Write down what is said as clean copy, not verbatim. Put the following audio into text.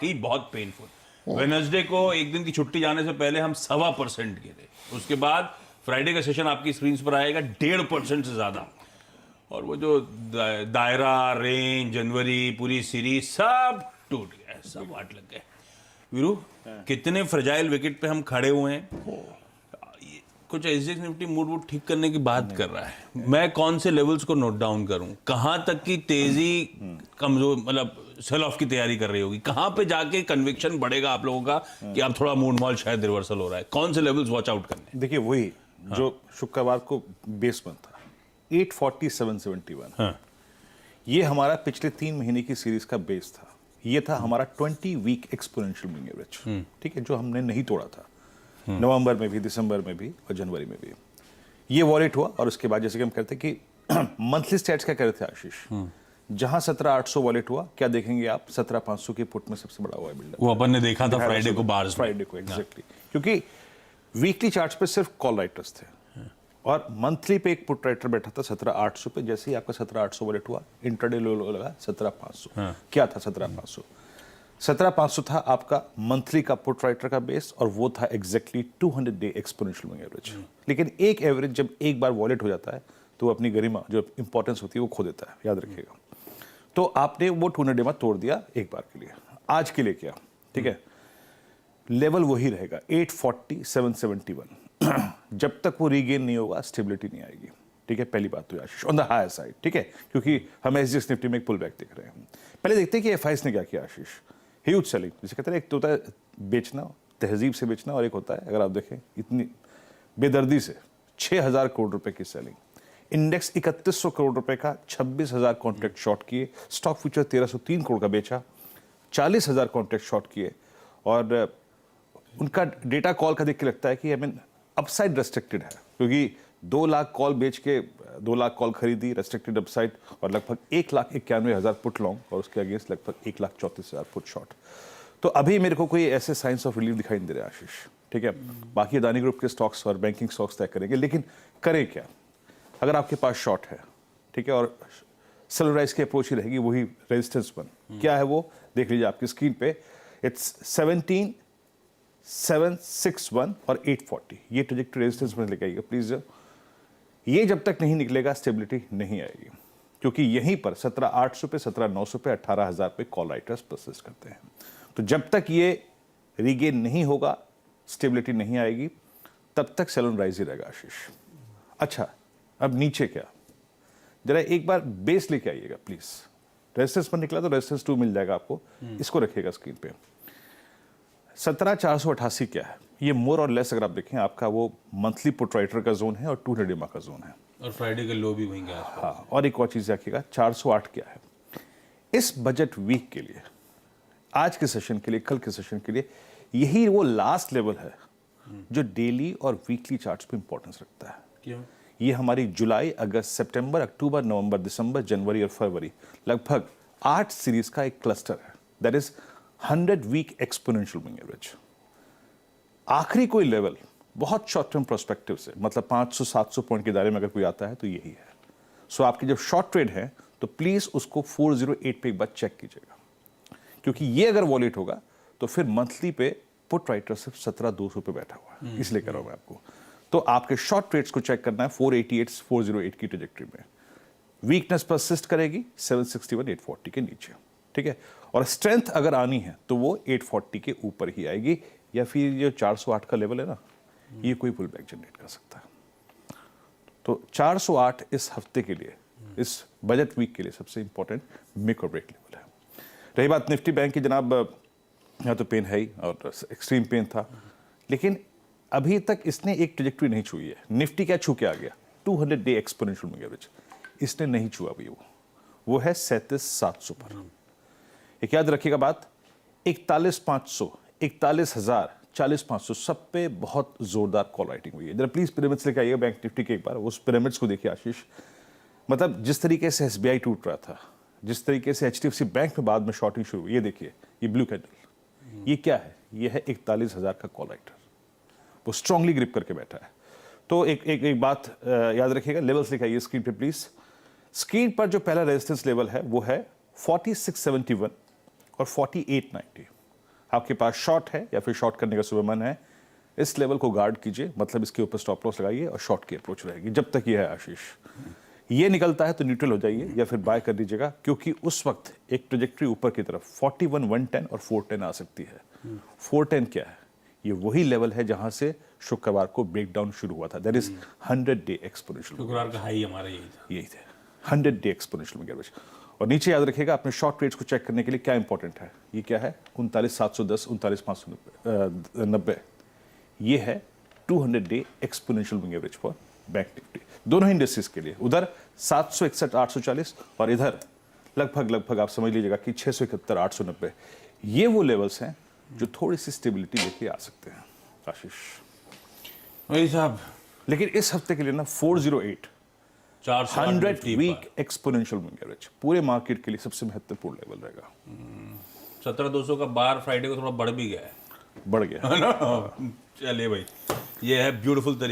वाकई बहुत painful. Wednesday को एक दिन की छुट्टी जाने से पहले हम 1.25% के थे, उसके बाद फ्राइडे का सेशन आपकी स्क्रीन पर आएगा 1.5% से ज्यादा, और वो जो दायरा, रेंज, जनवरी, पूरी सीरीज सब टूट गया, सब वाट लग गए। वीरू, कितने फ्रजाइल विकेट पे हम खड़े हुए हैं। कुछ एसजीएक्स निफ्टी मूड वूड ठीक करने की बात कर रहा है। मैं कौन से लेवल्स को नोट डाउन करूं, कहां तक की तेजी कमजोर, मतलब सेल ऑफ की तैयारी कर रही होगी, कहां पे जाके कन्विक्शन बढ़ेगा आप लोगों का कि अब थोड़ा मूड मॉल शायद रिवर्सल हो रहा है, कौन से लेवल्स वॉच आउट करने? देखिए वही जो शुक्रवार को बेस बन था 847.71, हाँ। ये हमारा पिछले 3 महीने की सीरीज का बेस था। ये था हमारा 20 वीक एक्सपोनेंशियल मूविंग एवरेज, ठीक है, जो हमने नहीं तोड़ा था नवंबर में भी, दिसंबर में भी और जनवरी में भी। ये वॉलेट हुआ और उसके बाद जैसे कि हम कहते हैं कि मंथली स्टैट्स क्या कह रहे थे आशीष, जहां 17,800 वॉलेट हुआ, क्या देखेंगे आप, 17,500 के पुट में सबसे बड़ा हुआ है बिल्डअप। वो अपन ने देखा था फ्राइडे को बार्स में। फ्राइडे को एग्जैक्टली, क्योंकि वीकली चार्ट्स पे सिर्फ कॉल राइटर्स थे और मंथली पे एक पुट राइटर बैठा था 17,800 पे। जैसे ही आपका 17,800 वॉलेट हुआ, इंटरडे लो लगा 17,500। क्या था 17,500? 17,500 था आपका मंथली का पुट राइटर का बेस, और वो था exactly 200 day exponential moving average. लेकिन एक एवरेज जब एक बार वॉलेट हो जाता है तो वो अपनी गरिमा, जो इंपॉर्टेंस होती है, वो खो देता है, याद रखिएगा। तो आपने वो 200 डे में तोड़ दिया एक बार के लिए। आज के लिए क्या, ठीक है, लेवल वही रहेगा 840,771। जब तक वो रीगेन नहीं होगा स्टेबिलिटी नहीं आएगी, ठीक है, पहली बात तो आशीष ऑन द हायर साइड, ठीक है, क्योंकि हम एसजीएक्स निफ्टी में एक पुल बैक देख रहे हैं। पहले देखते हैं कि एफआईएस ने क्या किया आशीष। ह्यूज सेलिंग, जिसे कहते हैं, एक तो होता है बेचना, तहजीब से बेचना, और एक होता है, अगर आप देखें, इतनी बेदर्दी से 6,000 करोड़ रुपए की सेलिंग। इंडेक्स 3,100 करोड़ रुपए का 26,000 कॉन्ट्रैक्ट शॉर्ट किए, स्टॉक फ्यूचर 1,303 करोड़ का बेचा, 40,000 कॉन्ट्रैक्ट शॉर्ट किए, और उनका डेटा कॉल का देख के लगता है कि अपसाइड रेस्ट्रिक्टेड है, क्योंकि 2 लाख कॉल बेच के 2 लाख कॉल खरीदी, रेस्ट्रिक्टेड अपसाइड, और लगभग 1,91,000 पुट लॉन्ग, और उसके अगेंस्ट लगभग 1,34,000 पुट शॉर्ट। तो अभी मेरे को कोई ऐसे साइंस ऑफ रिलीफ दिखाई नहीं दे रहे आशीष, ठीक है। बाकी अदानी ग्रुप के स्टॉक्स और बैंकिंग स्टॉक्स तय करेंगे, लेकिन करें क्या? अगर आपके पास शॉर्ट है, ठीक है, और सेलराइज की अप्रोच ही रहेगी, वही रेजिस्टेंस वन क्या है वो देख लीजिए आपकी स्क्रीन पे। इट्स 17,761 और 840, ये ट्रेजेक्टरी रेजिस्टेंस में लेके आइएगा प्लीज। ये जब तक नहीं निकलेगा स्टेबिलिटी नहीं आएगी, क्योंकि यहीं पर 17,800 पे, 17,900 पे, 18,000 पे कॉल राइटर्स परसिस्ट करते हैं। तो जब तक ये रीगेन नहीं होगा, स्टेबिलिटी नहीं आएगी, तब तक सेल ऑन राइज ही रहेगा आशीष। अच्छा, अब नीचे क्या, जरा एक बार बेस लेके आइएगा प्लीज। रेजिस्टेंस पर निकला तो रेजिस्टेंस 2 मिल जाएगा आपको, इसको रखिएगा स्क्रीन पे। 17,488 क्या है, ये मोर और लेस अगर आप देखें आपका वो मंथली पुट राइटर का जोन है और 200 डेमा का जोन है, और फ्राइडे के लो भी वहीं के आसपास। हाँ, और एक और चीज रखिएगा 408 क्या है। इस बजट वीक के लिए, आज के सेशन के लिए, कल के सेशन के लिए, यही वो लास्ट लेवल है जो डेली और वीकली चार्ट्स पे इंपॉर्टेंस रखता है। क्यों? ये हमारी जुलाई, अगस्त, सितंबर, अक्टूबर, नवंबर, दिसंबर, जनवरी और फरवरी, लगभग 8 सीरीज का एक क्लस्टर है, that is 100 week exponential moving average. आखिरी कोई लेवल बहुत शॉर्ट टर्म प्रोस्पेक्टिव से, मतलब 500-700 पॉइंट के दायरे में अगर कोई आता है तो यही है। सो आपकी जब शॉर्ट ट्रेड है तो प्लीज उसको 408 पे एक बार चेक कीजिएगा, क्योंकि ये अगर वॉलेट होगा तो फिर मंथली पे पुट राइटर सिर्फ 17,200 पे बैठा हुआ है, इसलिए कर रहा हूं मैं आपको। तो आपके शॉर्ट ट्रेड्स को चेक करना है 488-408 की ट्रेजेक्टरी में। वीकनेस परसिस्ट करेगी 761-840 के नीचे, ठीक है, और स्ट्रेंथ अगर आनी है तो वो 840 के ऊपर ही आएगी, या फिर जो 408 का लेवल है ना, ये कोई पुल बैक जनरेट कर सकता है। तो 408 इस हफ्ते के लिए, इस बजट वीक के लिए सबसे इंपॉर्टेंट मेक और ब्रेक लेवल है। रही बात निफ्टी बैंक की, जनाब यहाँ तो पेन है ही, और एक्सट्रीम पेन था, लेकिन अभी तक इसने एक ट्रेजेक्टरी नहीं छुई है। निफ्टी क्या छू के आ गया, 200 डे एक्सपोनेंशियल मूविंग एवरेज इसने नहीं छुआ अभी, वो है 37,700 पर। एक याद रखिएगा बात, 41,500, 41,000, 40,500 सब पे बहुत जोरदार कॉल राइटिंग हुई है। जरा प्लीज पिरामिड्स लेके आइएगा बैंक निफ्टी के, एक बार उस पिरामिड्स को देखिए आशीष। मतलब जिस तरीके से एसबीआई टूट रहा था, जिस तरीके से एचडीएफसी बैंक में बाद में शॉर्टिंग शुरू हुई, ये देखिए, ये ब्लू कैंडल, ये क्या है, ये है 41,000 का कॉल राइटर, वो स्ट्रांगली ग्रिप करके बैठा है। तो एक बात याद रखिएगा, लेवल्स लिखाइए स्क्रीन पे प्लीज। स्क्रीन पर जो पहला रेजिस्टेंस लेवल है वो है 4671 और 4890, आपके पास शॉर्ट है या फिर शॉर्ट करने का सुबह मन है, इस लेवल को गार्ड कीजिए, मतलब इसके ऊपर स्टॉप लॉस लगाइए और शॉर्ट की अप्रोच रहेगी जब तक ये है आशीष। ये निकलता है तो न्यूट्रल हो जाइए या फिर बाय कर दीजिएगा, क्योंकि उस वक्त एक ट्रेजेक्टरी ऊपर की तरफ 41, 110 और 410 आ सकती है। 410 क्या है? ये वही लेवल है जहां से शुक्रवार को ब्रेकडाउन शुरू हुआ था। दैट इज 100 डे एक्सपोनेंशियल, शुक्रवार का हाई हमारा यही था। 100 डे एक्सपोनेंशियल मूविंग एवरेज। और नीचे याद रखिएगा, अपने शॉर्ट ट्रेड्स को चेक करने के लिए क्या इंपॉर्टेंट है, ये क्या है? 39,710, 39,590, ये है 200 day exponential moving average for bank Nifty. दोनों ही इंडस्ट्रीज के लिए, उधर 761, 840 और इधर लगभग आप समझ लीजिएगा कि 671, 890। ये वो लेवल्स हैं जो थोड़ी सी स्टेबिलिटी लेके आ सकते हैं आशीष। वही साहब, लेकिन इस हफ्ते के लिए ना 408 100 वीक एक्सपोनेंशियल मूविंग एवरेज पूरे मार्केट के लिए सबसे महत्वपूर्ण लेवल रहेगा। 17,200 का बार फ्राइडे को थोड़ा बढ़ भी गया है, बढ़ गया। है ना? चलिए भाई, ये है ब्यूटीफुल तरीके